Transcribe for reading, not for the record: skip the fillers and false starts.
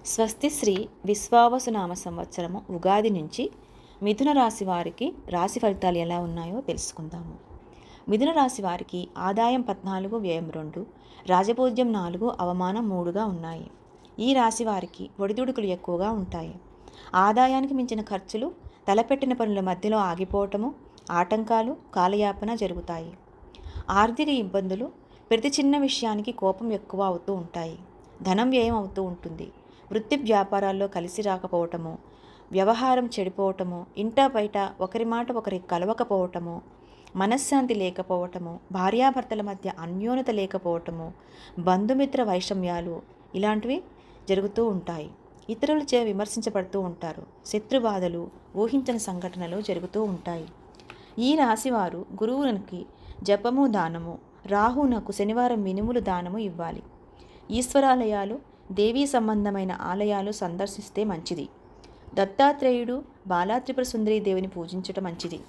స్వస్తి శ్రీ విశ్వావసునామ సంవత్సరము ఉగాది నుంచి మిథున రాశి వారికి రాశి ఫలితాలు ఎలా ఉన్నాయో తెలుసుకుందాము. మిథున రాశి వారికి ఆదాయం 14, వ్యయం 2, రాజపూజ్యం 4, అవమానం 3గా ఉన్నాయి. ఈ రాశి వారికి ఒడిదుడుకులు ఎక్కువగా ఉంటాయి. ఆదాయానికి మించిన ఖర్చులు, తలపెట్టిన పనుల మధ్యలో ఆగిపోవటము, ఆటంకాలు, కాలయాపన జరుగుతాయి. ఆర్థిక ఇబ్బందులు, ప్రతి చిన్న విషయానికి కోపం ఎక్కువ అవుతూ ఉంటాయి. ధనం వ్యయం అవుతూ ఉంటుంది. వృత్తి వ్యాపారాల్లో కలిసి రాకపోవటము, వ్యవహారం చెడిపోవటము, ఇంటా బయట ఒకరి మాట ఒకరికి కలవకపోవటము, మనశ్శాంతి లేకపోవటము, భార్యాభర్తల మధ్య అన్యోన్యత లేకపోవటము, బంధుమిత్ర వైషమ్యాలు ఇలాంటివి జరుగుతూ ఉంటాయి. ఇతరులచే విమర్శించబడుతూ ఉంటారు. శత్రుబాధలు, ఊహించని సంఘటనలు జరుగుతూ ఉంటాయి. ఈ రాశివారు గురువునికి జపము దానము, రాహునకు శనివారం మినుములు దానము ఇవ్వాలి. ఈశ్వరాలయాలు, దేవీ సంబంధమైన ఆలయాలు సందర్శిస్తే మంచిది. దత్తాత్రేయుడు, బాలా త్రిపుర సుందరీ దేవిని పూజించటం మంచిది.